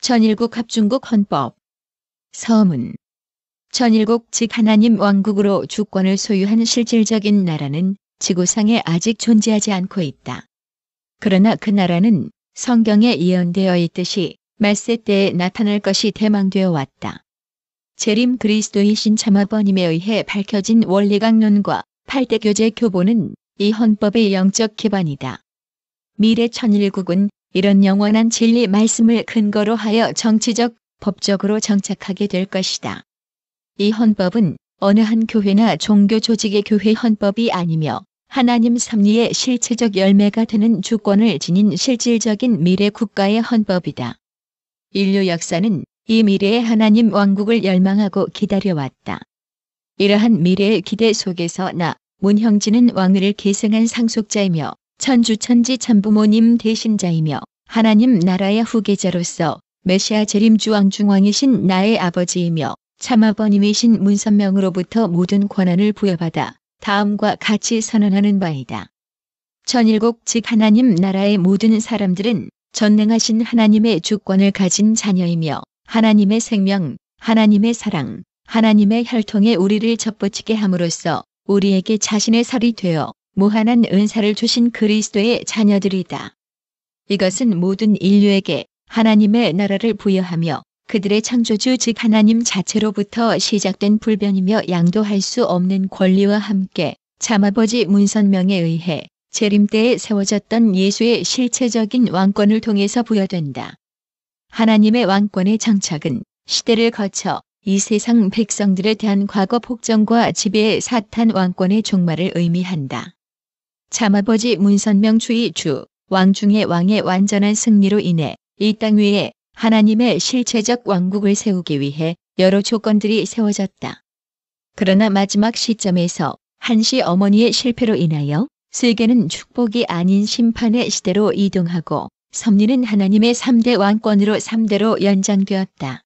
천일국 합중국 헌법. 서문. 천일국 즉 하나님 왕국으로 주권을 소유한 실질적인 나라는 지구상에 아직 존재하지 않고 있다. 그러나 그 나라는 성경에 예언되어 있듯이 말세 때에 나타날 것이 대망되어 왔다. 재림 그리스도이신 참아버님에 의해 밝혀진 원리강론과 8대 교제 교본은 이 헌법의 영적 기반이다. 미래 천일국은 이런 영원한 진리 말씀을 근거로 하여 정치적, 법적으로 정착하게 될 것이다. 이 헌법은 어느 한 교회나 종교 조직의 교회 헌법이 아니며 하나님 섭리의 실체적 열매가 되는 주권을 지닌 실질적인 미래 국가의 헌법이다. 인류 역사는 이 미래의 하나님 왕국을 열망하고 기다려왔다. 이러한 미래의 기대 속에서 나, 문형진은 왕위를 계승한 상속자이며 천주천지 참부모님 대신자이며 하나님 나라의 후계자로서 메시아 재림주 왕중왕이신 나의 아버지이며 참아버님이신 문선명으로부터 모든 권한을 부여받아 다음과 같이 선언하는 바이다. 천일국 즉 하나님 나라의 모든 사람들은 전능하신 하나님의 주권을 가진 자녀이며 하나님의 생명, 하나님의 사랑, 하나님의 혈통에 우리를 접붙이게 함으로써 우리에게 자신의 살이 되어 무한한 은사를 주신 그리스도의 자녀들이다. 이것은 모든 인류에게 하나님의 나라를 부여하며 그들의 창조주 즉 하나님 자체로부터 시작된 불변이며 양도할 수 없는 권리와 함께 참아버지 문선명에 의해 재림 때에 세워졌던 예수의 실체적인 왕권을 통해서 부여된다. 하나님의 왕권의 정착은 시대를 거쳐 이 세상 백성들에 대한 과거 폭정과 지배의 사탄 왕권의 종말을 의미한다. 참아버지 문선명 주의 주, 왕 중의 왕의 완전한 승리로 인해 이 땅 위에 하나님의 실체적 왕국을 세우기 위해 여러 조건들이 세워졌다. 그러나 마지막 시점에서 한시 어머니의 실패로 인하여 세계는 축복이 아닌 심판의 시대로 이동하고 섭리는 하나님의 3대 왕권으로 3대로 연장되었다.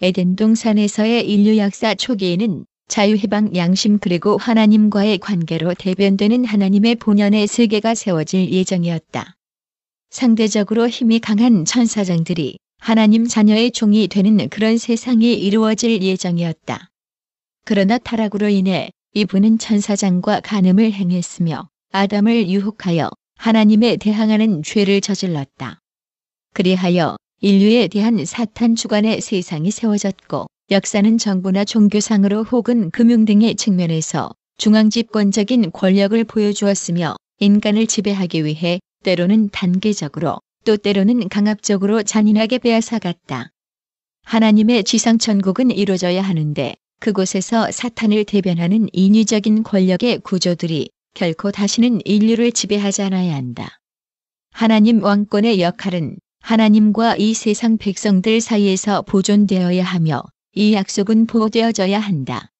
에덴 동산에서의 인류 역사 초기에는 자유해방 양심 그리고 하나님과의 관계로 대변되는 하나님의 본연의 세계가 세워질 예정이었다. 상대적으로 힘이 강한 천사장들이 하나님 자녀의 종이 되는 그런 세상이 이루어질 예정이었다. 그러나 타락으로 인해 이분은 천사장과 간음을 행했으며 아담을 유혹하여 하나님에 대항하는 죄를 저질렀다. 그리하여 인류에 대한 사탄 주관의 세상이 세워졌고 역사는 정부나 종교상으로 혹은 금융 등의 측면에서 중앙집권적인 권력을 보여주었으며 인간을 지배하기 위해 때로는 단계적으로 또 때로는 강압적으로 잔인하게 빼앗아갔다. 하나님의 지상천국은 이루어져야 하는데 그곳에서 사탄을 대변하는 인위적인 권력의 구조들이 결코 다시는 인류를 지배하지 않아야 한다. 하나님 왕권의 역할은 하나님과 이 세상 백성들 사이에서 보존되어야 하며 이 약속은 보호되어져야 한다.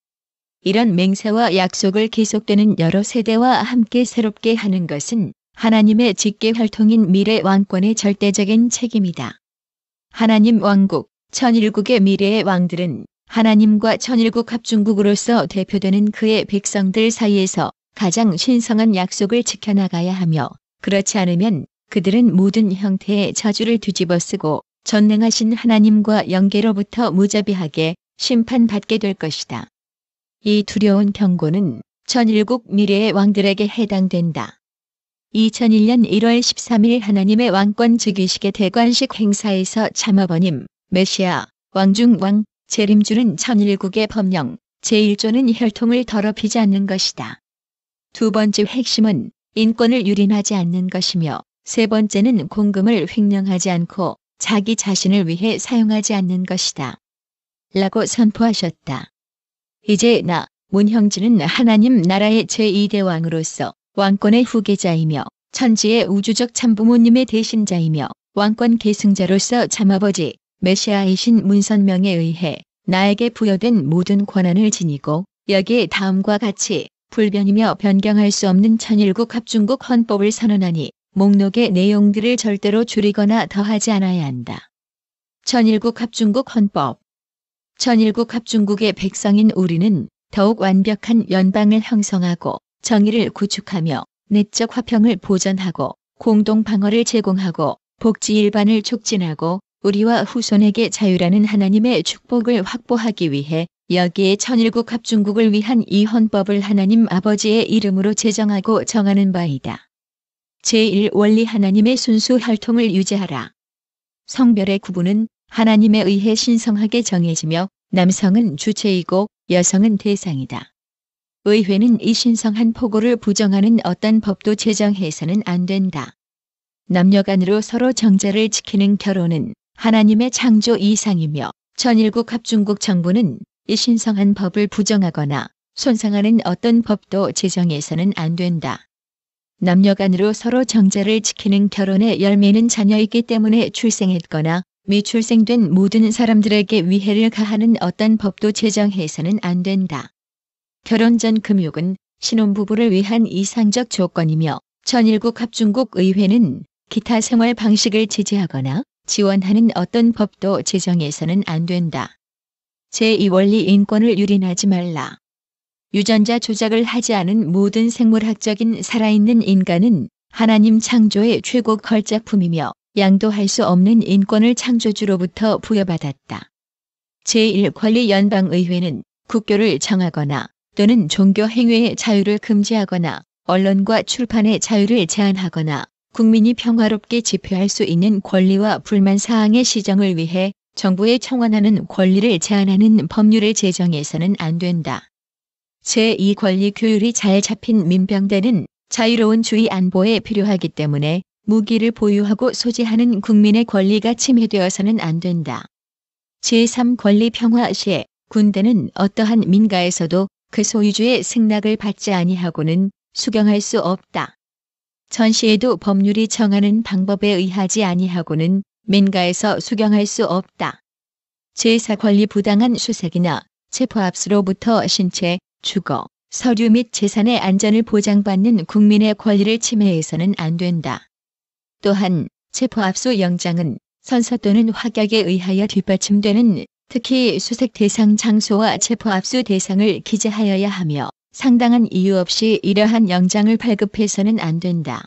이런 맹세와 약속을 계속되는 여러 세대와 함께 새롭게 하는 것은 하나님의 직계 혈통인 미래 왕권의 절대적인 책임이다. 하나님 왕국, 천일국의 미래의 왕들은 하나님과 천일국 합중국으로서 대표되는 그의 백성들 사이에서 가장 신성한 약속을 지켜나가야 하며 그렇지 않으면 그들은 모든 형태의 저주를 뒤집어쓰고 전능하신 하나님과 영계로부터 무자비하게 심판받게 될 것이다. 이 두려운 경고는 천일국 미래의 왕들에게 해당된다. 2001년 1월 13일 하나님의 왕권 즉위식의 대관식 행사에서 참아버님, 메시아, 왕중왕, 재림주는 천일국의 법령, 제1조는 혈통을 더럽히지 않는 것이다. 두 번째 핵심은 인권을 유린하지 않는 것이며 세 번째는 공금을 횡령하지 않고 자기 자신을 위해 사용하지 않는 것이다. 라고 선포하셨다. 이제 나, 문형진은 하나님 나라의 제2대 왕으로서 왕권의 후계자이며 천지의 우주적 참부모님의 대신자이며 왕권 계승자로서 참아버지 메시아이신 문선명에 의해 나에게 부여된 모든 권한을 지니고 여기에 다음과 같이 불변이며 변경할 수 없는 천일국 합중국 헌법을 선언하니 목록의 내용들을 절대로 줄이거나 더하지 않아야 한다. 천일국 합중국 헌법. 천일국 합중국의 백성인 우리는 더욱 완벽한 연방을 형성하고 정의를 구축하며 내적 화평을 보전하고 공동 방어를 제공하고 복지 일반을 촉진하고 우리와 후손에게 자유라는 하나님의 축복을 확보하기 위해 여기에 천일국 합중국을 위한 이 헌법을 하나님 아버지의 이름으로 제정하고 정하는 바이다. 제1원리 하나님의 순수 혈통을 유지하라. 성별의 구분은 하나님에 의해 신성하게 정해지며 남성은 주체이고 여성은 대상이다. 의회는 이 신성한 포고를 부정하는 어떤 법도 제정해서는 안 된다. 남녀 간으로 서로 정자를 지키는 결혼은 하나님의 창조 이상이며 천일국 합중국 정부는 이 신성한 법을 부정하거나 손상하는 어떤 법도 제정해서는 안 된다. 남녀 간으로 서로 정자를 지키는 결혼의 열매는 자녀이기 때문에 출생했거나 미출생된 모든 사람들에게 위해를 가하는 어떤 법도 제정해서는 안 된다. 결혼 전 금욕은 신혼부부를 위한 이상적 조건이며 천일국 합중국 의회는 기타 생활 방식을 지지하거나 지원하는 어떤 법도 제정해서는 안 된다. 제2원리 인권을 유린하지 말라. 유전자 조작을 하지 않은 모든 생물학적인 살아있는 인간은 하나님 창조의 최고 걸작품이며 양도할 수 없는 인권을 창조주로부터 부여받았다. 제1권리 연방의회는 국교를 정하거나 또는 종교 행위의 자유를 금지하거나 언론과 출판의 자유를 제한하거나 국민이 평화롭게 집회할 수 있는 권리와 불만 사항의 시정을 위해 정부에 청원하는 권리를 제한하는 법률을 제정해서는 안 된다. 제2권리 규율이 잘 잡힌 민병대는 자유로운 주의 안보에 필요하기 때문에 무기를 보유하고 소지하는 국민의 권리가 침해되어서는 안 된다. 제3권리 평화 시에 군대는 어떠한 민가에서도 그 소유주의 승낙을 받지 아니하고는 수경할 수 없다. 전시에도 법률이 정하는 방법에 의하지 아니하고는 민가에서 수경할 수 없다. 제4권리 부당한 수색이나 체포압수로부터 신체, 주거, 서류 및 재산의 안전을 보장받는 국민의 권리를 침해해서는 안 된다. 또한 체포압수 영장은 선서 또는 확약에 의하여 뒷받침되는 특히 수색 대상 장소와 체포압수 대상을 기재하여야 하며 상당한 이유 없이 이러한 영장을 발급해서는 안 된다.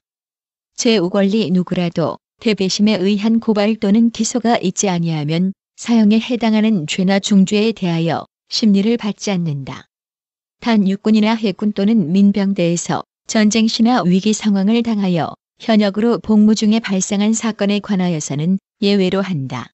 제5권리 누구라도 대배심에 의한 고발 또는 기소가 있지 아니하면 사형에 해당하는 죄나 중죄에 대하여 심리를 받지 않는다. 단 육군이나 해군 또는 민병대에서 전쟁 시나 위기 상황을 당하여 현역으로 복무 중에 발생한 사건에 관하여서는 예외로 한다.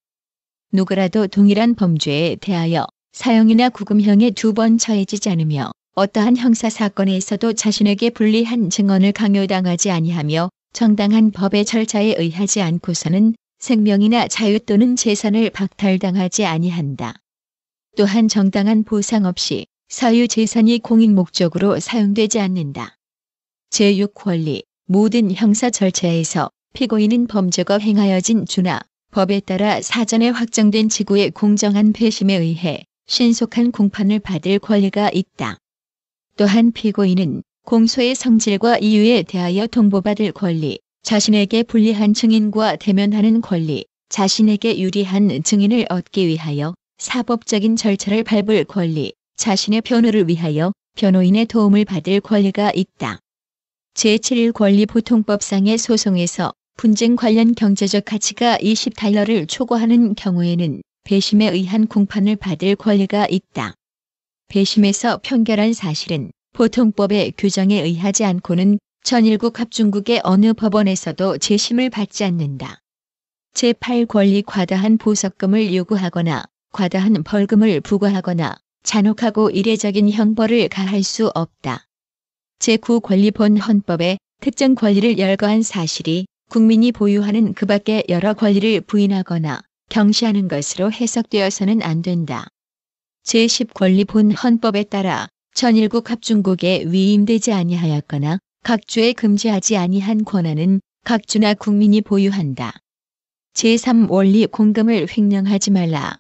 누구라도 동일한 범죄에 대하여 사형이나 구금형에 2번 처해지지 않으며 어떠한 형사사건에서도 자신에게 불리한 증언을 강요당하지 아니하며 정당한 법의 절차에 의하지 않고서는 생명이나 자유 또는 재산을 박탈당하지 아니한다. 또한 정당한 보상 없이 사유 재산이 공익 목적으로 사용되지 않는다. 제6권리 모든 형사 절차에서 피고인은 범죄가 행하여진 주나 법에 따라 사전에 확정된 지구의 공정한 배심에 의해 신속한 공판을 받을 권리가 있다. 또한 피고인은 공소의 성질과 이유에 대하여 통보받을 권리, 자신에게 불리한 증인과 대면하는 권리, 자신에게 유리한 증인을 얻기 위하여 사법적인 절차를 밟을 권리, 자신의 변호를 위하여 변호인의 도움을 받을 권리가 있다. 제7권리 보통법상의 소송에서 분쟁 관련 경제적 가치가 $20를 초과하는 경우에는 배심에 의한 공판을 받을 권리가 있다. 배심에서 판결한 사실은 보통법의 규정에 의하지 않고는 천일국 합중국의 어느 법원에서도 재심을 받지 않는다. 제8권리 과다한 보석금을 요구하거나 과다한 벌금을 부과하거나 잔혹하고 이례적인 형벌을 가할 수 없다. 제9권리 본 헌법에 특정 권리를 열거한 사실이 국민이 보유하는 그 밖의 여러 권리를 부인하거나 경시하는 것으로 해석되어서는 안 된다. 제10권리 본 헌법에 따라 천일국 합중국에 위임되지 아니하였거나 각 주에 금지하지 아니한 권한은 각 주나 국민이 보유한다. 제3원리 공금을 횡령하지 말라.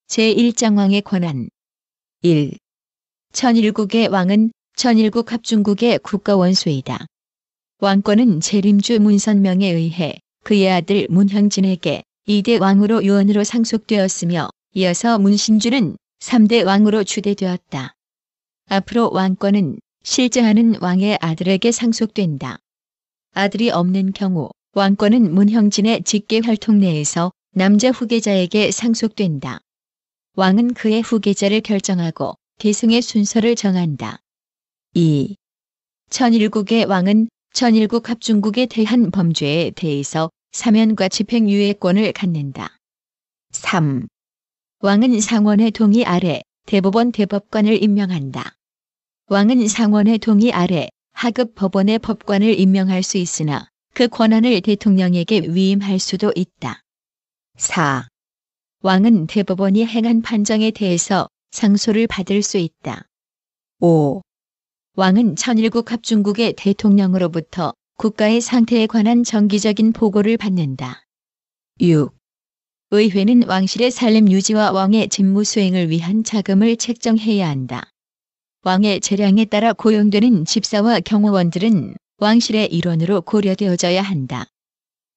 제1장왕의 권한 1. 천일국의 왕은 천일국 합중국의 국가원수이다. 왕권은 재림주 문선명에 의해 그의 아들 문형진에게 2대 왕으로 유언으로 상속되었으며 이어서 문신주는 3대 왕으로 추대되었다. 앞으로 왕권은 실제하는 왕의 아들에게 상속된다. 아들이 없는 경우 왕권은 문형진의 직계 활동 내에서 남자 후계자에게 상속된다. 왕은 그의 후계자를 결정하고 계승의 순서를 정한다. 2. 천일국의 왕은 천일국 합중국에 대한 범죄에 대해서 사면과 집행유예권을 갖는다. 3. 왕은 상원의 동의 아래 대법원 대법관을 임명한다. 왕은 상원의 동의 아래 하급 법원의 법관을 임명할 수 있으나 그 권한을 대통령에게 위임할 수도 있다. 4. 왕은 대법원이 행한 판정에 대해서 상소를 받을 수 있다. 5. 왕은 천일국 합중국의 대통령으로부터 국가의 상태에 관한 정기적인 보고를 받는다. 6. 의회는 왕실의 살림 유지와 왕의 직무 수행을 위한 자금을 책정해야 한다. 왕의 재량에 따라 고용되는 집사와 경호원들은 왕실의 일원으로 고려되어져야 한다.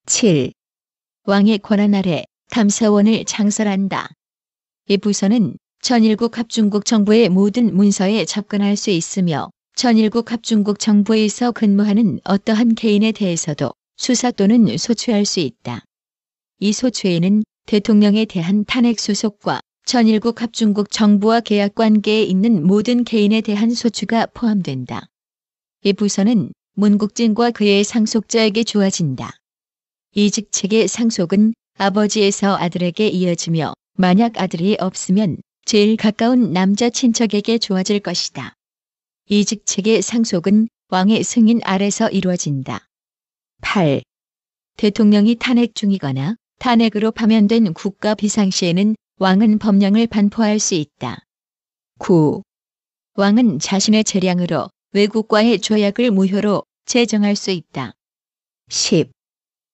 7. 왕의 권한 아래 감사원을 창설한다. 이 부서는 천일국 합중국 정부의 모든 문서에 접근할 수 있으며 천일국 합중국 정부에서 근무하는 어떠한 개인에 대해서도 수사 또는 소추할 수 있다. 이 소추에는 대통령에 대한 탄핵 수속과 천일국 합중국 정부와 계약 관계에 있는 모든 개인에 대한 소추가 포함된다. 이 부서는 문국진과 그의 상속자에게 주어진다. 이 직책의 상속은 아버지에서 아들에게 이어지며 만약 아들이 없으면 제일 가까운 남자 친척에게 주어질 것이다. 이 직책의 상속은 왕의 승인 아래서 이루어진다. 8. 대통령이 탄핵 중이거나 탄핵으로 파면된 국가 비상시에는 왕은 법령을 반포할 수 있다. 9. 왕은 자신의 재량으로 외국과의 조약을 무효로 제정할 수 있다. 10.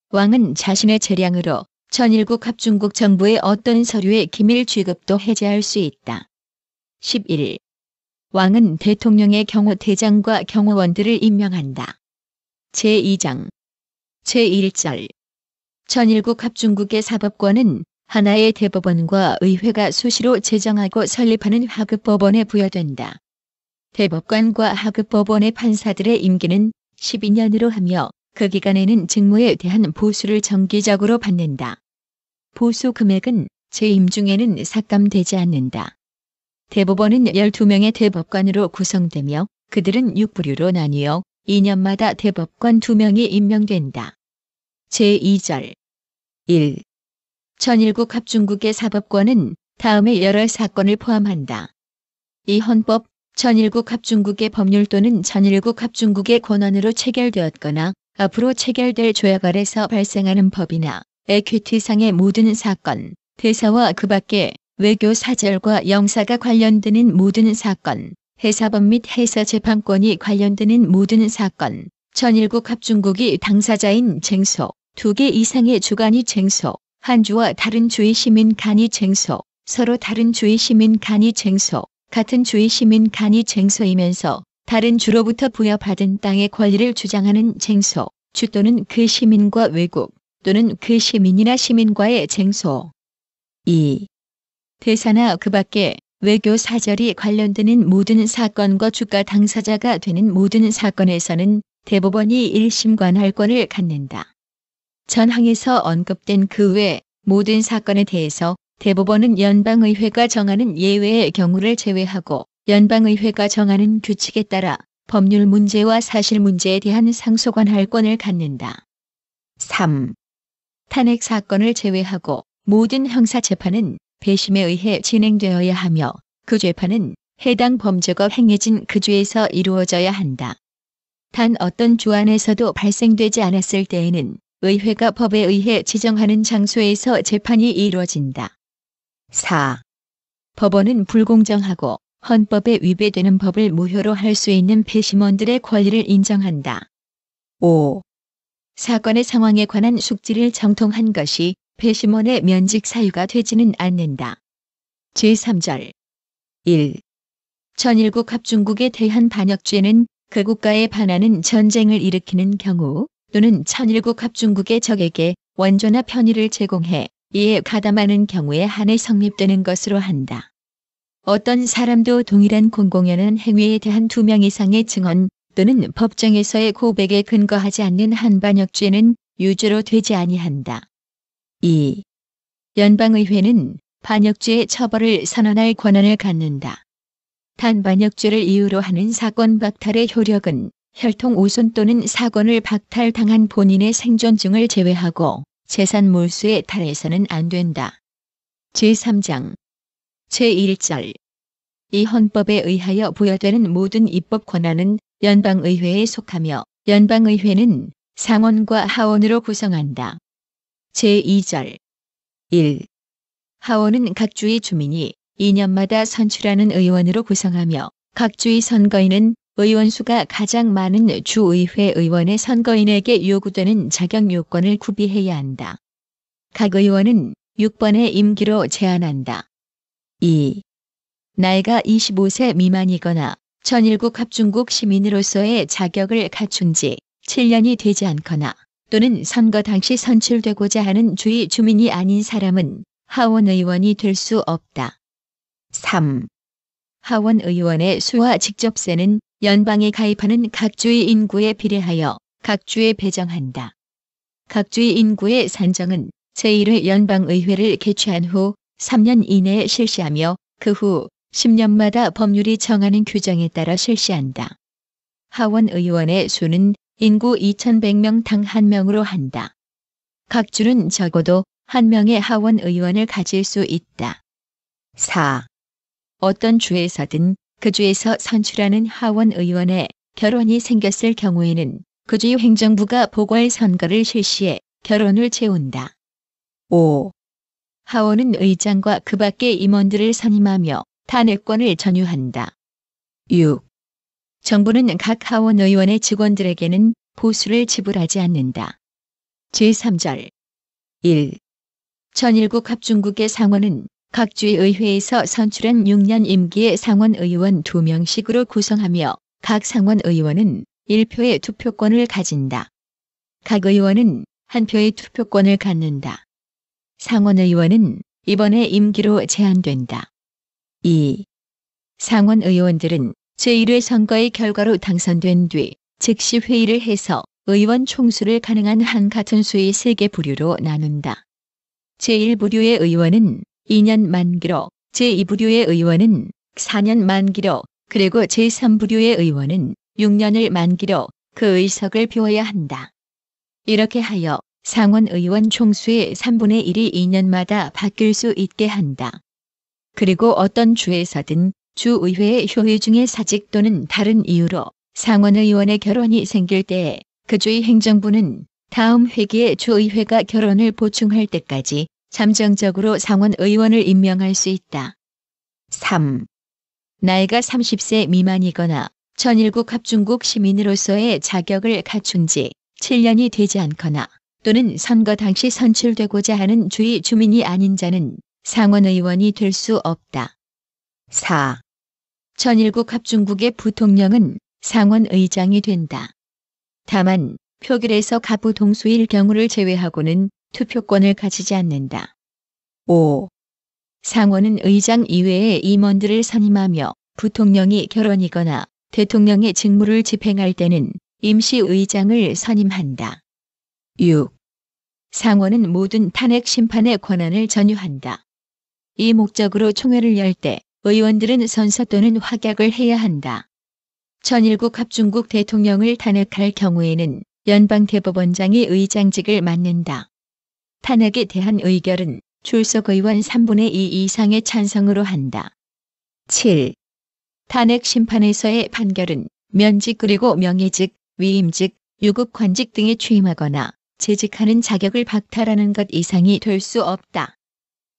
왕은 자신의 재량으로 천일국 합중국 정부의 어떤 서류의 기밀 취급도 해제할 수 있다. 11. 왕은 대통령의 경호대장과 경호원들을 임명한다. 제2장 제1절 천일국 합중국의 사법권은 하나의 대법원과 의회가 수시로 제정하고 설립하는 하급법원에 부여된다. 대법관과 하급법원의 판사들의 임기는 12년으로 하며 그 기간에는 직무에 대한 보수를 정기적으로 받는다. 보수 금액은 재임 중에는 삭감되지 않는다. 대법원은 12명의 대법관으로 구성되며 그들은 6부류로 나뉘어 2년마다 대법관 2명이 임명된다. 제2절 1. 천일국 합중국의 사법권은 다음의 여러 사건을 포함한다. 이 헌법, 천일국 합중국의 법률 또는 천일국 합중국의 권한으로 체결되었거나 앞으로 체결될 조약 아래서 발생하는 법이나 에퀴티상의 모든 사건, 대사와 그 밖에 외교 사절과 영사가 관련되는 모든 사건, 해사법 및 해사재판권이 관련되는 모든 사건, 천일국 합중국이 당사자인 쟁소, 2개 이상의 주간이 쟁소, 한 주와 다른 주의 시민 간이 쟁소, 서로 다른 주의 시민 간이 쟁소, 같은 주의 시민 간이 쟁소이면서 다른 주로부터 부여받은 땅의 권리를 주장하는 쟁소, 주 또는 그 시민과 외국, 또는 그 시민이나 시민과의 쟁소. 2. 대사나 그 밖에 외교 사절이 관련되는 모든 사건과 주가 당사자가 되는 모든 사건에서는 대법원이 1심관할권을 갖는다. 전항에서 언급된 그 외 모든 사건에 대해서 대법원은 연방의회가 정하는 예외의 경우를 제외하고 연방의회가 정하는 규칙에 따라 법률 문제와 사실 문제에 대한 상소관할권을 갖는다. 3. 탄핵 사건을 제외하고 모든 형사재판은 배심에 의해 진행되어야 하며 그 재판은 해당 범죄가 행해진 그 주에서 이루어져야 한다. 단 어떤 주 안에서도 발생되지 않았을 때에는 의회가 법에 의해 지정하는 장소에서 재판이 이루어진다. 4. 법원은 불공정하고 헌법에 위배되는 법을 무효로 할 수 있는 배심원들의 권리를 인정한다. 5. 사건의 상황에 관한 숙지를 정통한 것이 배심원의 면직 사유가 되지는 않는다. 제3절 1. 천일국 합중국에 대한 반역죄는 그 국가에 반하는 전쟁을 일으키는 경우 또는 천일국 합중국의 적에게 원조나 편의를 제공해 이에 가담하는 경우에 한해 성립되는 것으로 한다. 어떤 사람도 동일한 공공연한 행위에 대한 2명 이상의 증언 또는 법정에서의 고백에 근거하지 않는 한 반역죄는 유죄로 되지 아니한다. 2. 연방의회는 반역죄의 처벌을 선언할 권한을 갖는다. 단 반역죄를 이유로 하는 사건 박탈의 효력은 혈통 우손 또는 사건을 박탈당한 본인의 생존증을 제외하고 재산 몰수에 달해서는 안 된다. 제3장 제1절 이 헌법에 의하여 부여되는 모든 입법 권한은 연방의회에 속하며 연방의회는 상원과 하원으로 구성한다. 제2절 1. 하원은 각 주의 주민이 2년마다 선출하는 의원으로 구성하며 각 주의 선거인은 의원 수가 가장 많은 주의회 의원의 선거인에게 요구되는 자격 요건을 구비해야 한다. 각 의원은 6번의 임기로 제한한다. 2. 나이가 25세 미만이거나 전일국 합중국 시민으로서의 자격을 갖춘 지 7년이 되지 않거나 또는 선거 당시 선출되고자 하는 주의 주민이 아닌 사람은 하원 의원이 될 수 없다. 3. 하원 의원의 수와 직접세는 연방에 가입하는 각 주의 인구에 비례하여 각 주에 배정한다. 각 주의 인구의 산정은 제1회 연방의회를 개최한 후 3년 이내에 실시하며 그 후 10년마다 법률이 정하는 규정에 따라 실시한다. 하원 의원의 수는 인구 2,100명당 1명으로 한다. 각 주는 적어도 1명의 하원 의원을 가질 수 있다. 4. 어떤 주에서든 그 주에서 선출하는 하원 의원의 결혼이 생겼을 경우에는 그 주의 행정부가 보궐선거를 실시해 결혼을 채운다. 5. 하원은 의장과 그 밖의 임원들을 선임하며 탄핵권을 전유한다. 6. 정부는 각 하원 의원의 직원들에게는 보수를 지불하지 않는다. 제3절 1. 전일국 합중국의 상원은 각 주의 의회에서 선출한 6년 임기의 상원 의원 2명씩으로 구성하며 각 상원 의원은 1표의 투표권을 가진다. 각 의원은 1표의 투표권을 갖는다. 상원 의원은 이번의 임기로 제한된다. 2. 상원 의원들은 제1회 선거의 결과로 당선된 뒤 즉시 회의를 해서 의원 총수를 가능한 한 같은 수의 3개 부류로 나눈다. 제1부류의 의원은 2년 만기로, 제2부류의 의원은 4년 만기로, 그리고 제3부류의 의원은 6년을 만기로 그 의석을 비워야 한다. 이렇게 하여 상원 의원 총수의 3분의 1이 2년마다 바뀔 수 있게 한다. 그리고 어떤 주에서든 주의회의 효의 중에 사직 또는 다른 이유로 상원 의원의 결혼이 생길 때에 그 주의 행정부는 다음 회기에 주의회가 결혼을 보충할 때까지 잠정적으로 상원 의원을 임명할 수 있다. 3. 나이가 30세 미만이거나 전일국 합중국 시민으로서의 자격을 갖춘 지 7년이 되지 않거나 또는 선거 당시 선출되고자 하는 주의 주민이 아닌 자는 상원 의원이 될 수 없다. 4. 전일국 합중국의 부통령은 상원 의장이 된다. 다만 표결에서 가부 동수일 경우를 제외하고는 투표권을 가지지 않는다. 5. 상원은 의장 이외의 임원들을 선임하며 부통령이 결혼이거나 대통령의 직무를 집행할 때는 임시의장을 선임한다. 6. 상원은 모든 탄핵 심판의 권한을 전유한다. 이 목적으로 총회를 열 때 의원들은 선서 또는 확약을 해야 한다. 전일국 합중국 대통령을 탄핵할 경우에는 연방대법원장이 의장직을 맡는다. 탄핵에 대한 의결은 출석 의원 3분의 2 이상의 찬성으로 한다. 7. 탄핵 심판에서의 판결은 면직 그리고 명예직, 위임직, 유급관직 등에 취임하거나 재직하는 자격을 박탈하는 것 이상이 될 수 없다.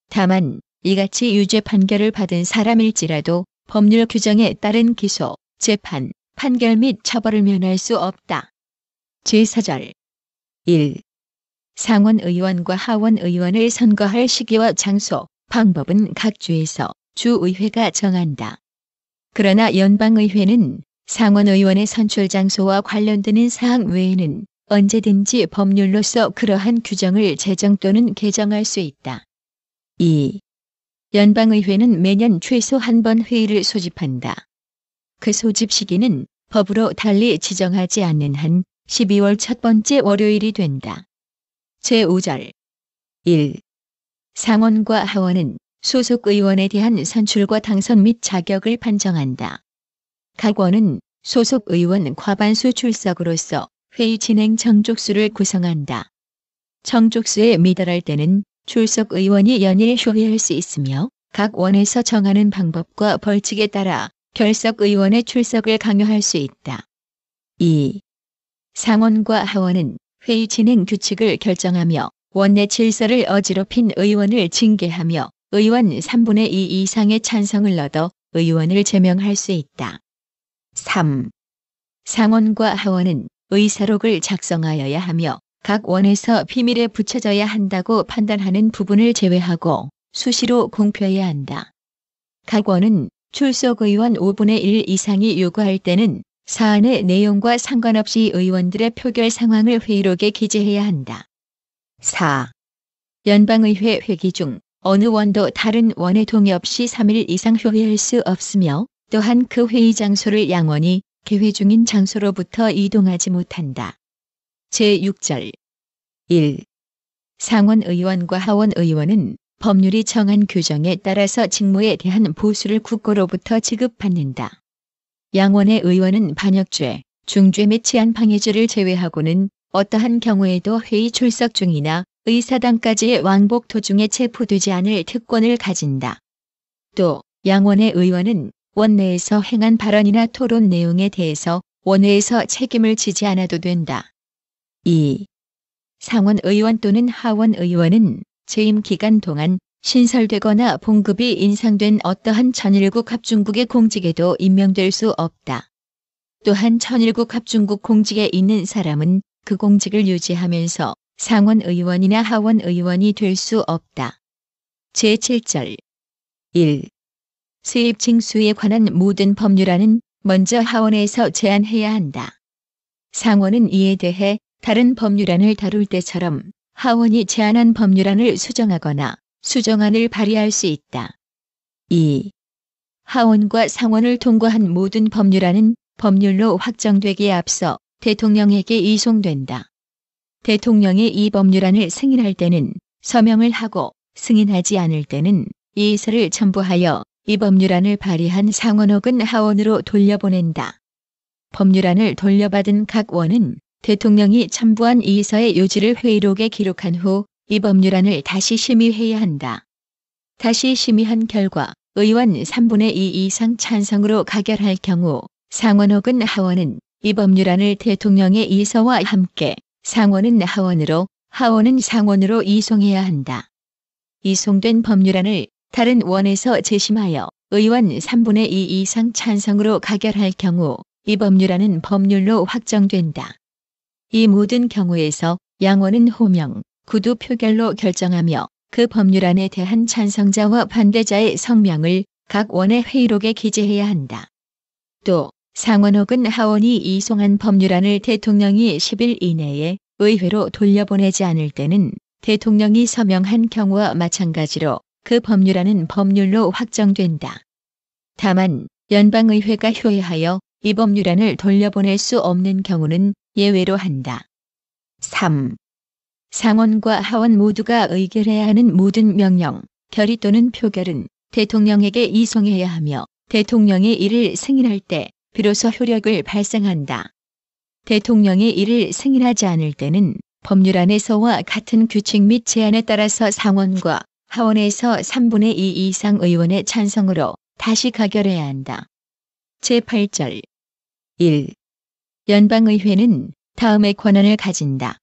다만 이같이 유죄 판결을 받은 사람일지라도 법률 규정에 따른 기소, 재판, 판결 및 처벌을 면할 수 없다. 제4절 1. 상원 의원과 하원 의원을 선거할 시기와 장소, 방법은 각 주에서 주의회가 정한다. 그러나 연방의회는 상원 의원의 선출 장소와 관련되는 사항 외에는 언제든지 법률로서 그러한 규정을 제정 또는 개정할 수 있다. 2. 연방의회는 매년 최소 한 번 회의를 소집한다. 그 소집 시기는 법으로 달리 지정하지 않는 한 12월 첫 번째 월요일이 된다. 제5절 1. 상원과 하원은 소속 의원에 대한 선출과 당선 및 자격을 판정한다. 각 원은 소속 의원 과반수 출석으로서 회의 진행 정족수를 구성한다. 정족수에 미달할 때는 출석 의원이 연일 효회할 수 있으며 각 원에서 정하는 방법과 벌칙에 따라 결석 의원의 출석을 강요할 수 있다. 2. 상원과 하원은 회의 진행 규칙을 결정하며 원내 질서를 어지럽힌 의원을 징계하며 의원 3분의 2 이상의 찬성을 얻어 의원을 제명할 수 있다. 3. 상원과 하원은 의사록을 작성하여야 하며 각 원에서 비밀에 붙여져야 한다고 판단하는 부분을 제외하고 수시로 공표해야 한다. 각 원은 출석 의원 5분의 1 이상이 요구할 때는 사안의 내용과 상관없이 의원들의 표결 상황을 회의록에 기재해야 한다. 4. 연방의회 회기 중 어느 원도 다른 원의 동의 없이 3일 이상 효회할 수 없으며 또한 그 회의 장소를 양원이 개회 중인 장소로부터 이동하지 못한다. 제6절 1. 상원 의원과 하원 의원은 법률이 정한 규정에 따라서 직무에 대한 보수를 국고로부터 지급받는다. 양원의 의원은 반역죄, 중죄 및 치안방해죄를 제외하고는 어떠한 경우에도 회의 출석 중이나 의사당까지의 왕복 도중에 체포되지 않을 특권을 가진다. 또 양원의 의원은 원내에서 행한 발언이나 토론 내용에 대해서 원회에서 책임을 지지 않아도 된다. 2. 상원 의원 또는 하원 의원은 재임 기간 동안 신설되거나 봉급이 인상된 어떠한 전일국 합중국의 공직에도 임명될 수 없다. 또한 전일국 합중국 공직에 있는 사람은 그 공직을 유지하면서 상원 의원이나 하원 의원이 될 수 없다. 제7절 1. 세입 징수에 관한 모든 법률안은 먼저 하원에서 제안해야 한다. 상원은 이에 대해 다른 법률안을 다룰 때처럼 하원이 제안한 법률안을 수정하거나 수정안을 발의할 수 있다. 2. 하원과 상원을 통과한 모든 법률안은 법률로 확정되기에 앞서 대통령에게 이송된다. 대통령이 이 법률안을 승인할 때는 서명을 하고 승인하지 않을 때는 이의서를 첨부하여 이 법률안을 발의한 상원 혹은 하원으로 돌려보낸다. 법률안을 돌려받은 각 원은 대통령이 첨부한 이의서의 요지를 회의록에 기록한 후 이 법률안을 다시 심의해야 한다. 다시 심의한 결과 의원 3분의 2 이상 찬성으로 가결할 경우 상원 혹은 하원은 이 법률안을 대통령의 이의서와 함께 상원은 하원으로, 하원은 상원으로 이송해야 한다. 이송된 법률안을 다른 원에서 재심하여 의원 3분의 2 이상 찬성으로 가결할 경우 이 법률안은 법률로 확정된다. 이 모든 경우에서 양원은 호명, 구두 표결로 결정하며 그 법률안에 대한 찬성자와 반대자의 성명을 각 원의 회의록에 기재해야 한다. 또 상원 혹은 하원이 이송한 법률안을 대통령이 10일 이내에 의회로 돌려보내지 않을 때는 대통령이 서명한 경우와 마찬가지로 그 법률안은 법률로 확정된다. 다만 연방의회가 효회하여 이 법률안을 돌려보낼 수 없는 경우는 예외로 한다. 3. 상원과 하원 모두가 의결해야 하는 모든 명령, 결의 또는 표결은 대통령에게 이송해야 하며 대통령이 이를 승인할 때 비로소 효력을 발생한다. 대통령이 이를 승인하지 않을 때는 법률안에서와 같은 규칙 및 제안에 따라서 상원과 하원에서 3분의 2 이상 의원의 찬성으로 다시 가결해야 한다. 제8절 1. 연방의회는 다음의 권한을 가진다.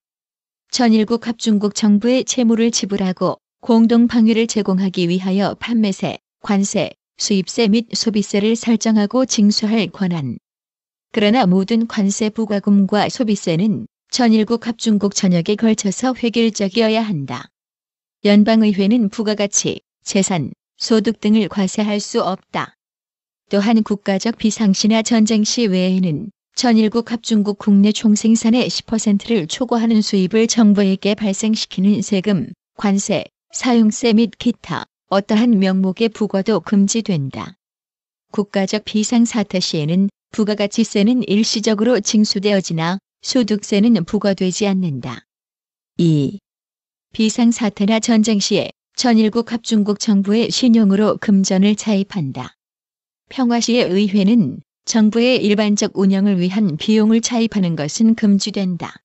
전일국 합중국 정부의 채무를 지불하고 공동 방위를 제공하기 위하여 판매세, 관세, 수입세 및 소비세를 설정하고 징수할 권한. 그러나 모든 관세 부과금과 소비세는 전일국 합중국 전역에 걸쳐서 획일적이어야 한다. 연방의회는 부가가치, 재산, 소득 등을 과세할 수 없다. 또한 국가적 비상시나 전쟁시 외에는 전일국 합중국 국내 총생산의 10%를 초과하는 수입을 정부에게 발생시키는 세금, 관세, 사용세 및 기타 어떠한 명목의 부과도 금지된다. 국가적 비상사태 시에는 부가가치세는 일시적으로 징수되어지나 소득세는 부과되지 않는다. 2. 비상사태나 전쟁 시에 천일국 합중국 정부의 신용으로 금전을 차입한다. 평화시의 의회는 정부의 일반적 운영을 위한 비용을 차입하는 것은 금지된다.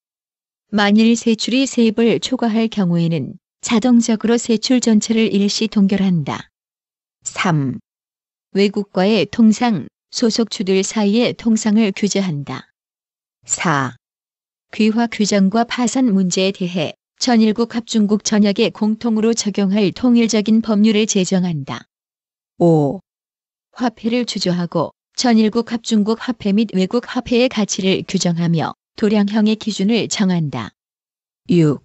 만일 세출이 세입을 초과할 경우에는 자동적으로 세출 전체를 일시 동결한다. 3. 외국과의 통상, 소속주들 사이의 통상을 규제한다. 4. 귀화 규정과 파산 문제에 대해 천일국 합중국 전역에 공통으로 적용할 통일적인 법률을 제정한다. 5. 화폐를 주조하고 천일국 합중국 화폐 및 외국 화폐의 가치를 규정하며 도량형의 기준을 정한다. 6.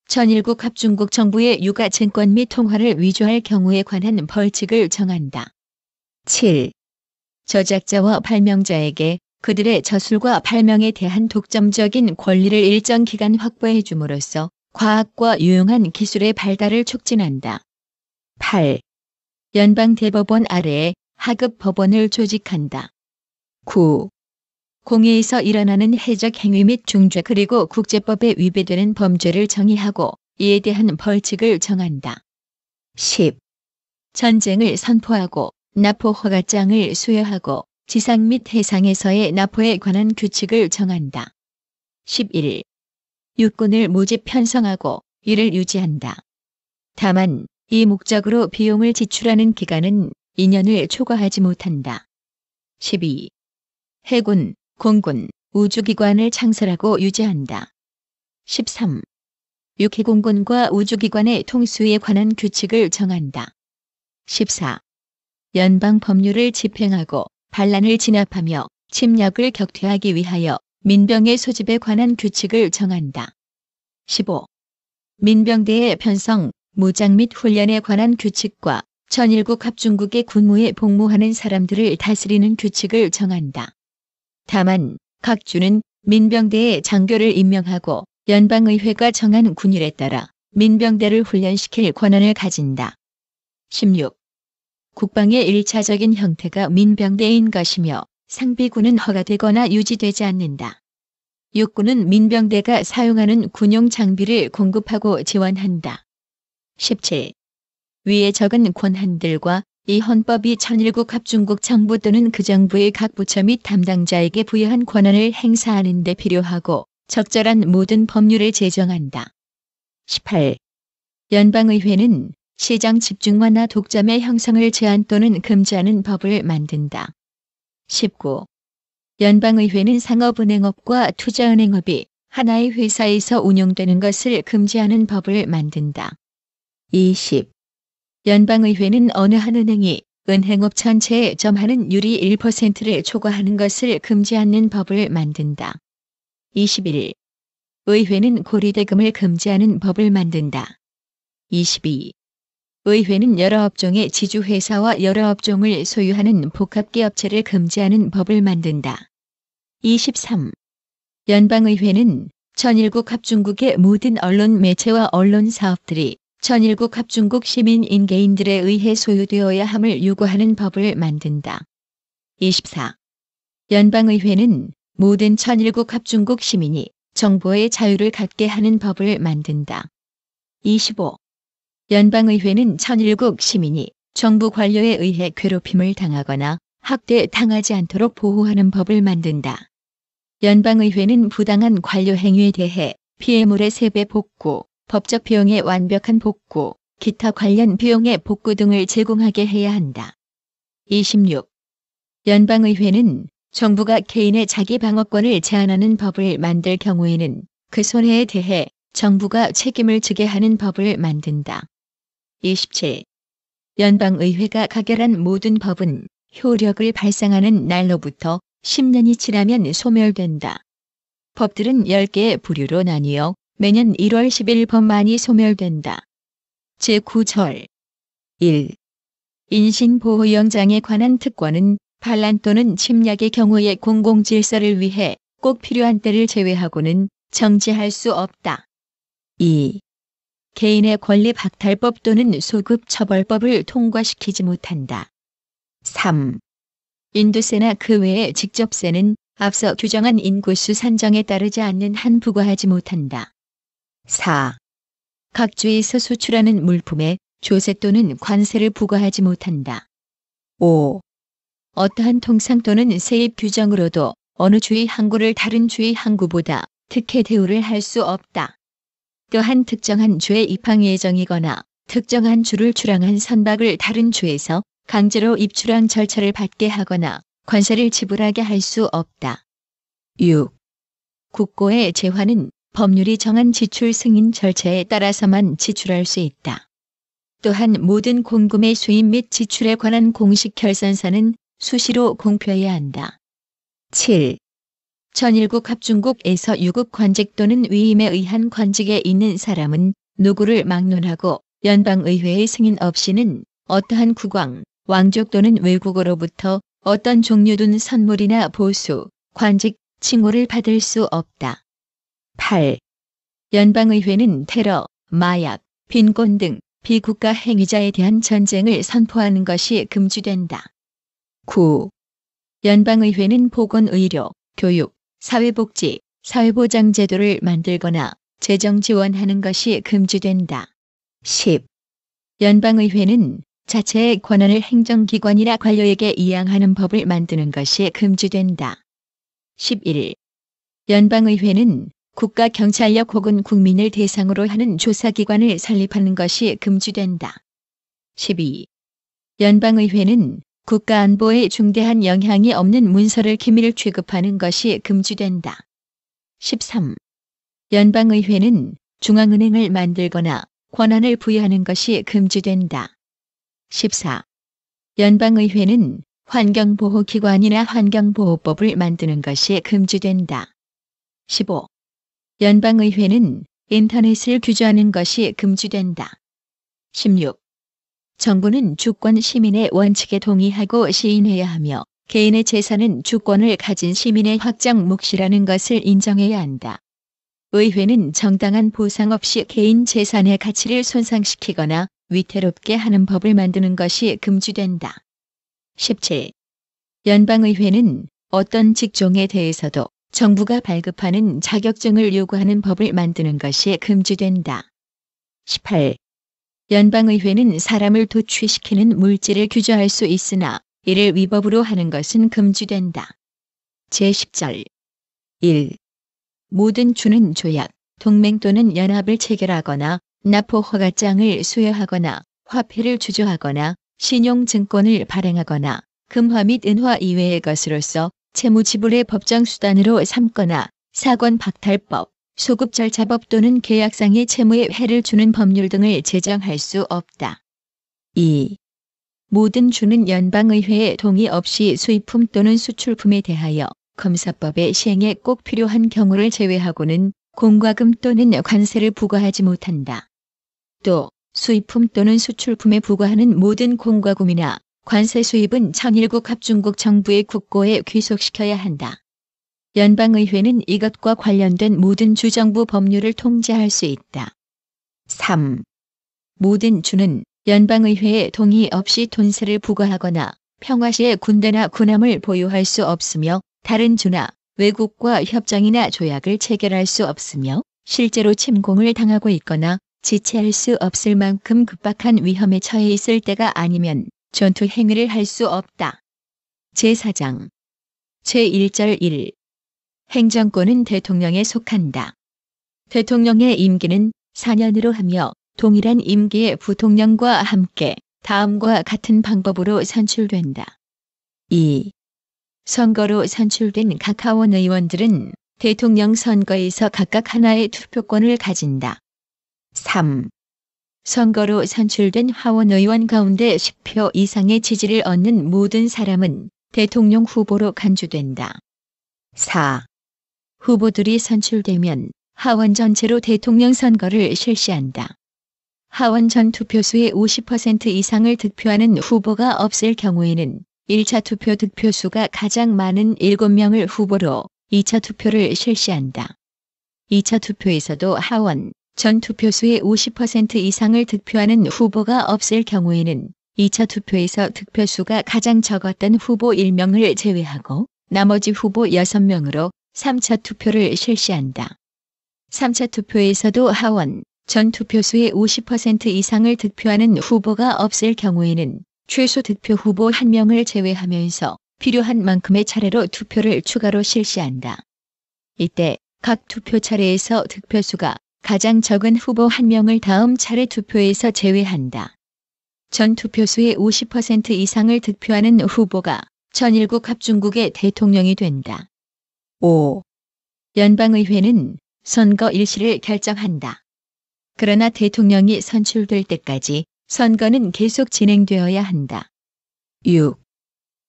천일국 합중국 정부의 유가 증권 및 통화를 위조할 경우에 관한 벌칙을 정한다. 7. 저작자와 발명자에게 그들의 저술과 발명에 대한 독점적인 권리를 일정 기간 확보해 줌으로써 과학과 유용한 기술의 발달을 촉진한다. 8. 연방대법원 아래에 하급 법원을 조직한다. 9. 공회에서 일어나는 해적 행위 및 중죄 그리고 국제법에 위배되는 범죄를 정의하고 이에 대한 벌칙을 정한다. 10. 전쟁을 선포하고 납포 허가장을 수여하고 지상 및 해상에서의 납포에 관한 규칙을 정한다. 11. 육군을 모집 편성하고 이를 유지한다. 다만 이 목적으로 비용을 지출하는 기간은 2년을 초과하지 못한다. 12. 해군, 공군, 우주기관을 창설하고 유지한다. 13. 육해공군과 우주기관의 통수에 관한 규칙을 정한다. 14. 연방 법률을 집행하고 반란을 진압하며 침략을 격퇴하기 위하여 민병의 소집에 관한 규칙을 정한다. 15. 민병대의 편성, 무장 및 훈련에 관한 규칙과 천일국 합중국의 군무에 복무하는 사람들을 다스리는 규칙을 정한다. 다만 각 주는 민병대의 장교를 임명하고 연방의회가 정한 군율에 따라 민병대를 훈련시킬 권한을 가진다. 16. 국방의 1차적인 형태가 민병대인 것이며 상비군은 허가되거나 유지되지 않는다. 육군은 민병대가 사용하는 군용 장비를 공급하고 지원한다. 17. 위에 적은 권한들과 이 헌법이 천일국 합중국 정부 또는 그 정부의 각 부처 및 담당자에게 부여한 권한을 행사하는 데 필요하고 적절한 모든 법률을 제정한다. 18. 연방의회는 시장 집중화나 독점의 형성을 제한 또는 금지하는 법을 만든다. 19. 연방의회는 상업은행업과 투자은행업이 하나의 회사에서 운용되는 것을 금지하는 법을 만든다. 20. 연방의회는 어느 한 은행이 은행업 전체에 점하는 율이 1%를 초과하는 것을 금지하는 법을 만든다. 21. 의회는 고리대금을 금지하는 법을 만든다. 22. 의회는 여러 업종의 지주회사와 여러 업종을 소유하는 복합기업체를 금지하는 법을 만든다. 23. 연방의회는 천일국 합중국의 모든 언론 매체와 언론 사업들이 천일국 합중국 시민인 개인들에 의해 소유되어야 함을 요구하는 법을 만든다. 24. 연방의회는 모든 천일국 합중국 시민이 정보의 자유를 갖게 하는 법을 만든다. 25. 연방의회는 천일국 시민이 정부 관료에 의해 괴롭힘을 당하거나 학대당하지 않도록 보호하는 법을 만든다. 연방의회는 부당한 관료 행위에 대해 피해물의 세배 복구, 법적 비용의 완벽한 복구, 기타 관련 비용의 복구 등을 제공하게 해야 한다. 26. 연방의회는 정부가 개인의 자기 방어권을 제한하는 법을 만들 경우에는 그 손해에 대해 정부가 책임을 지게 하는 법을 만든다. 27. 연방의회가 가결한 모든 법은 효력을 발생하는 날로부터 10년이 지나면 소멸된다. 법들은 10개의 부류로 나뉘어 매년 1월 10일 법만이 소멸된다. 제9절 1. 인신보호영장에 관한 특권은 반란 또는 침략의 경우에 공공질서를 위해 꼭 필요한 때를 제외하고는 정지할 수 없다. 2. 개인의 권리 박탈법 또는 소급처벌법을 통과시키지 못한다. 3. 인도세나 그 외의 직접세는 앞서 규정한 인구수 산정에 따르지 않는 한 부과하지 못한다. 4. 각 주에서 수출하는 물품에 조세 또는 관세를 부과하지 못한다. 5. 어떠한 통상 또는 세입 규정으로도 어느 주의 항구를 다른 주의 항구보다 특혜 대우를 할 수 없다. 또한 특정한 주에 입항 예정이거나 특정한 주를 출항한 선박을 다른 주에서 강제로 입출항 절차를 받게 하거나 관세를 지불하게 할 수 없다. 6. 국고의 재환은 법률이 정한 지출 승인 절차에 따라서만 지출할 수 있다. 또한 모든 공금의 수입 및 지출에 관한 공식 결산서는 수시로 공표해야 한다. 7. 전일국 합중국에서 유급 관직 또는 위임에 의한 관직에 있는 사람은 노구를 막론하고 연방의회의 승인 없이는 어떠한 국왕, 왕족 또는 외국어로부터 어떤 종류든 선물이나 보수, 관직, 칭호를 받을 수 없다. 8. 연방의회는 테러, 마약, 빈곤 등 비국가 행위자에 대한 전쟁을 선포하는 것이 금지된다. 9. 연방의회는 보건의료, 교육, 사회복지, 사회보장 제도를 만들거나 재정 지원하는 것이 금지된다. 10. 연방의회는 자체의 권한을 행정기관이나 관료에게 이양하는 법을 만드는 것이 금지된다. 11. 연방의회는 국가경찰력 혹은 국민을 대상으로 하는 조사기관을 설립하는 것이 금지된다. 12. 연방의회는 국가안보에 중대한 영향이 없는 문서를 기밀 취급하는 것이 금지된다. 13. 연방의회는 중앙은행을 만들거나 권한을 부여하는 것이 금지된다. 14. 연방의회는 환경보호기관이나 환경보호법을 만드는 것이 금지된다. 15. 연방의회는 인터넷을 규제하는 것이 금지된다. 16. 정부는 주권 시민의 원칙에 동의하고 시인해야 하며 개인의 재산은 주권을 가진 시민의 확장 몫이라는 것을 인정해야 한다. 의회는 정당한 보상 없이 개인 재산의 가치를 손상시키거나 위태롭게 하는 법을 만드는 것이 금지된다. 17. 연방의회는 어떤 직종에 대해서도 정부가 발급하는 자격증을 요구하는 법을 만드는 것이 금지된다. 18. 연방의회는 사람을 도취시키는 물질을 규제할 수 있으나 이를 위법으로 하는 것은 금지된다. 제10절 1. 모든 주는 조약, 동맹 또는 연합을 체결하거나 납포 허가장을 수여하거나 화폐를 주조하거나 신용증권을 발행하거나 금화 및 은화 이외의 것으로서 채무지불의 법정수단으로 삼거나 사권 박탈법, 소급절차법 또는 계약상의 채무에 해를 주는 법률 등을 제정할 수 없다. 2. 모든 주는 연방의회의 동의 없이 수입품 또는 수출품에 대하여 검사법의 시행에 꼭 필요한 경우를 제외하고는 공과금 또는 관세를 부과하지 못한다. 또 수입품 또는 수출품에 부과하는 모든 공과금이나 관세 수입은 천일국 합중국 정부의 국고에 귀속시켜야 한다. 연방의회는 이것과 관련된 모든 주정부 법률을 통제할 수 있다. 3. 모든 주는 연방의회의 동의 없이 돈세를 부과하거나 평화시에 군대나 군함을 보유할 수 없으며 다른 주나 외국과 협정이나 조약을 체결할 수 없으며 실제로 침공을 당하고 있거나 지체할 수 없을 만큼 급박한 위험에 처해 있을 때가 아니면 전투 행위를 할 수 없다. 제4장 제1절 1. 행정권은 대통령에 속한다. 대통령의 임기는 4년으로 하며 동일한 임기의 부통령과 함께 다음과 같은 방법으로 선출된다. 2. 선거로 선출된 각 하원 의원들은 대통령 선거에서 각각 하나의 투표권을 가진다. 3. 선거로 선출된 하원 의원 가운데 10표 이상의 지지를 얻는 모든 사람은 대통령 후보로 간주된다. 4. 후보들이 선출되면 하원 전체로 대통령 선거를 실시한다. 하원 전 투표수의 50% 이상을 득표하는 후보가 없을 경우에는 1차 투표 득표수가 가장 많은 7명을 후보로 2차 투표를 실시한다. 2차 투표에서도 하원 전 투표수의 50% 이상을 득표하는 후보가 없을 경우에는 2차 투표에서 득표수가 가장 적었던 후보 1명을 제외하고 나머지 후보 6명으로 3차 투표를 실시한다. 3차 투표에서도 하원 전 투표수의 50% 이상을 득표하는 후보가 없을 경우에는 최소 득표 후보 1명을 제외하면서 필요한 만큼의 차례로 투표를 추가로 실시한다. 이때 각 투표 차례에서 득표수가 가장 적은 후보 1명을 다음 차례 투표에서 제외한다. 전 투표수의 50% 이상을 득표하는 후보가 전일국 합중국의 대통령이 된다. 5. 연방의회는 선거 일시를 결정한다. 그러나 대통령이 선출될 때까지 선거는 계속 진행되어야 한다. 6.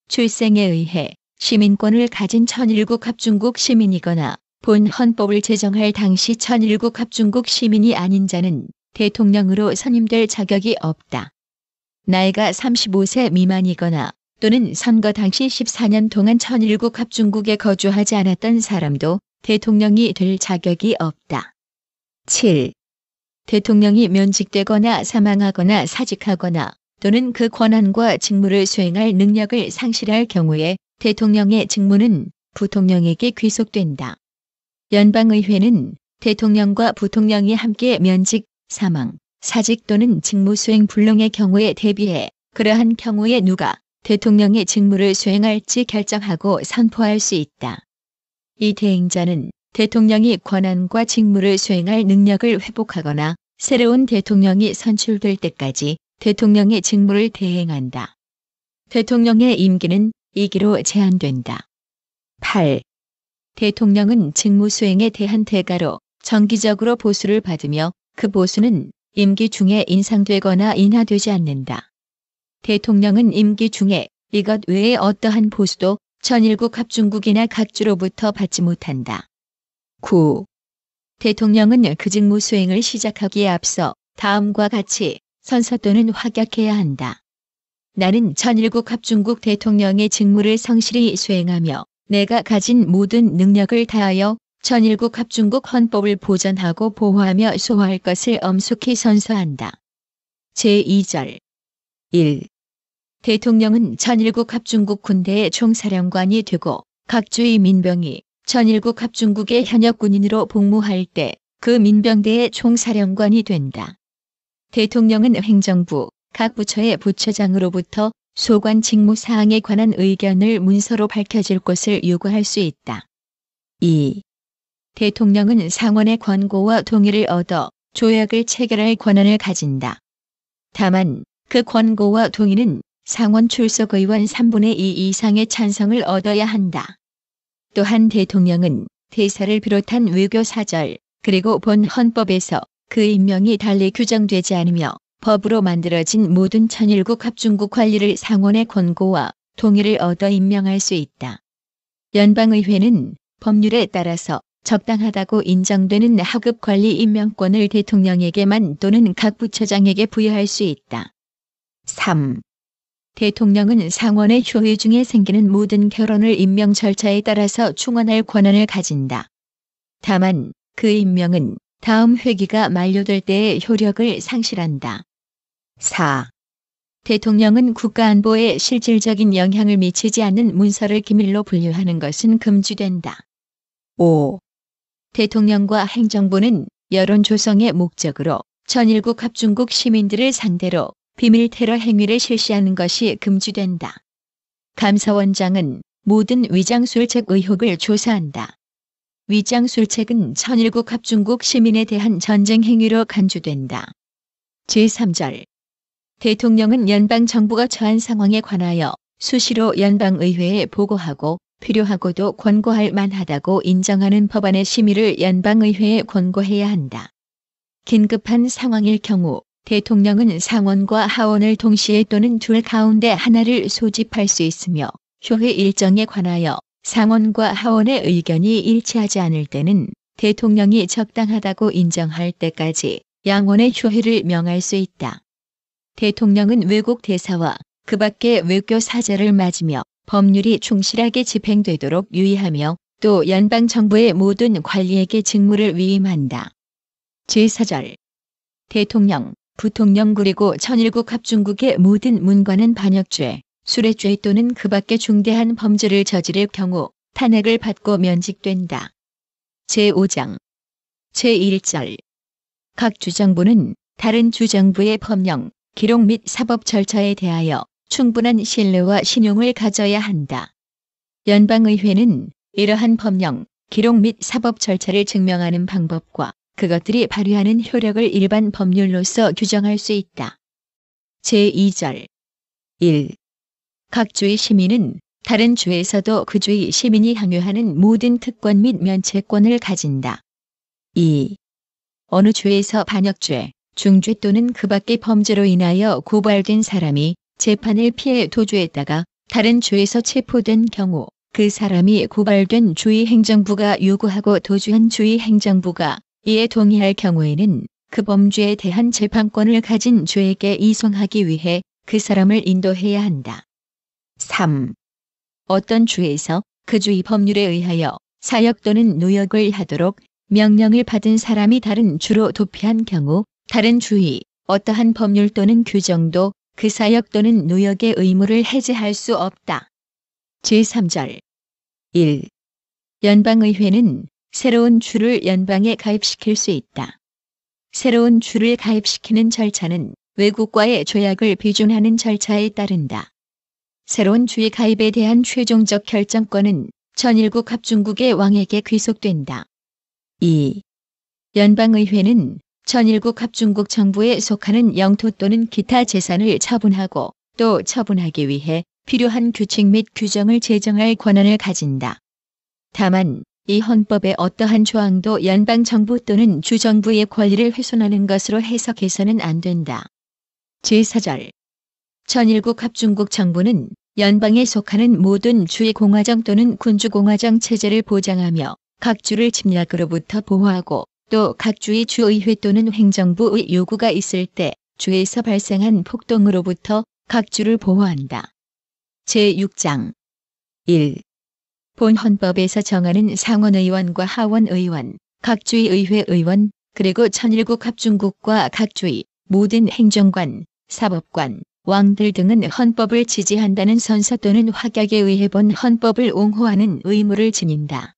출생에 의해 시민권을 가진 천일국 합중국 시민이거나 본 헌법을 제정할 당시 천일국 합중국 시민이 아닌 자는 대통령으로 선임될 자격이 없다. 나이가 35세 미만이거나 또는 선거 당시 14년 동안 천일국 합중국에 거주하지 않았던 사람도 대통령이 될 자격이 없다. 7. 대통령이 면직되거나 사망하거나 사직하거나 또는 그 권한과 직무를 수행할 능력을 상실할 경우에 대통령의 직무는 부통령에게 귀속된다. 연방의회는 대통령과 부통령이 함께 면직, 사망, 사직 또는 직무 수행 불능의 경우에 대비해 그러한 경우에 누가 대통령의 직무를 수행할지 결정하고 선포할 수 있다. 이 대행자는 대통령이 권한과 직무를 수행할 능력을 회복하거나 새로운 대통령이 선출될 때까지 대통령의 직무를 대행한다. 대통령의 임기는 2기로 제한된다. 8. 대통령은 직무 수행에 대한 대가로 정기적으로 보수를 받으며 그 보수는 임기 중에 인상되거나 인하되지 않는다. 대통령은 임기 중에 이것 외에 어떠한 보수도 천일국 합중국이나 각주로부터 받지 못한다. 9. 대통령은 그 직무 수행을 시작하기에 앞서 다음과 같이 선서 또는 확약해야 한다. 나는 천일국 합중국 대통령의 직무를 성실히 수행하며 내가 가진 모든 능력을 다하여 천일국 합중국 헌법을 보전하고 보호하며 수호할 것을 엄숙히 선서한다. 제2절 1. 대통령은 천일국 합중국 군대의 총사령관이 되고 각 주의 민병이 천일국 합중국의 현역 군인으로 복무할 때 그 민병대의 총사령관이 된다. 대통령은 행정부, 각 부처의 부처장으로부터 소관 직무 사항에 관한 의견을 문서로 밝혀질 것을 요구할 수 있다. 2. 대통령은 상원의 권고와 동의를 얻어 조약을 체결할 권한을 가진다. 다만 그 권고와 동의는 상원 출석 의원 3분의 2 이상의 찬성을 얻어야 한다. 또한 대통령은 대사를 비롯한 외교 사절 그리고 본 헌법에서 그 임명이 달리 규정되지 않으며 법으로 만들어진 모든 천일국 합중국 관리를 상원의 권고와 동의를 얻어 임명할 수 있다. 연방의회는 법률에 따라서 적당하다고 인정되는 하급 관리 임명권을 대통령에게만 또는 각 부처장에게 부여할 수 있다. 3. 대통령은 상원의 효의 중에 생기는 모든 결혼을 임명 절차에 따라서 충원할 권한을 가진다. 다만 그 임명은 다음 회기가 만료될 때의 효력을 상실한다. 4. 대통령은 국가안보에 실질적인 영향을 미치지 않는 문서를 기밀로 분류하는 것은 금지된다. 5. 대통령과 행정부는 여론 조성의 목적으로 천일국 합중국 시민들을 상대로 비밀 테러 행위를 실시하는 것이 금지된다. 감사원장은 모든 위장술책 의혹을 조사한다. 위장술책은 천일국 합중국 시민에 대한 전쟁 행위로 간주된다. 제3절 대통령은 연방정부가 처한 상황에 관하여 수시로 연방의회에 보고하고 필요하고도 권고할 만하다고 인정하는 법안의 심의를 연방의회에 권고해야 한다. 긴급한 상황일 경우 대통령은 상원과 하원을 동시에 또는 둘 가운데 하나를 소집할 수 있으며 효회 일정에 관하여 상원과 하원의 의견이 일치하지 않을 때는 대통령이 적당하다고 인정할 때까지 양원의 효회를 명할 수 있다. 대통령은 외국 대사와 그 밖의 외교 사절을 맞으며 법률이 충실하게 집행되도록 유의하며 또 연방정부의 모든 관리에게 직무를 위임한다. 제4절 대통령, 부통령 그리고 천일국 합중국의 모든 문관은 반역죄, 수뢰죄 또는 그 밖의 중대한 범죄를 저지를 경우 탄핵을 받고 면직된다. 제5장 제1절 각 주정부는 다른 주정부의 법령, 기록 및 사법 절차에 대하여 충분한 신뢰와 신용을 가져야 한다. 연방의회는 이러한 법령, 기록 및 사법 절차를 증명하는 방법과 그것들이 발휘하는 효력을 일반 법률로서 규정할 수 있다. 제2절 1. 각 주의 시민은 다른 주에서도 그 주의 시민이 향유하는 모든 특권 및 면책권을 가진다. 2. 어느 주에서 반역죄, 중죄 또는 그 밖의 범죄로 인하여 고발된 사람이 재판을 피해 도주했다가 다른 주에서 체포된 경우 그 사람이 고발된 주의 행정부가 요구하고 도주한 주의 행정부가 이에 동의할 경우에는 그 범죄에 대한 재판권을 가진 주에게 이송하기 위해 그 사람을 인도해야 한다. 3. 어떤 주에서 그 주의 법률에 의하여 사역 또는 노역을 하도록 명령을 받은 사람이 다른 주로 도피한 경우 다른 주의 어떠한 법률 또는 규정도 그 사역 또는 노역의 의무를 해제할 수 없다. 제3절 1. 연방의회는 새로운 주를 연방에 가입시킬 수 있다. 새로운 주를 가입시키는 절차는 외국과의 조약을 비준하는 절차에 따른다. 새로운 주의 가입에 대한 최종적 결정권은 천일국 합중국의 왕에게 귀속된다. 2. 연방의회는 천일국 합중국 정부에 속하는 영토 또는 기타 재산을 처분하고 또 처분하기 위해 필요한 규칙 및 규정을 제정할 권한을 가진다. 다만 이 헌법의 어떠한 조항도 연방정부 또는 주정부의 권리를 훼손하는 것으로 해석해서는 안 된다. 제4절 천일국 합중국 정부는 연방에 속하는 모든 주의 공화정 또는 군주공화정 체제를 보장하며 각 주를 침략으로부터 보호하고 또 각 주의 주의회 또는 행정부의 요구가 있을 때 주에서 발생한 폭동으로부터 각 주를 보호한다. 제6장 1. 본 헌법에서 정하는 상원의원과 하원의원, 각 주의 의회 의원, 그리고 천일국 합중국과 각 주의 모든 행정관, 사법관, 왕들 등은 헌법을 지지한다는 선서 또는 확약에 의해 본 헌법을 옹호하는 의무를 지닌다.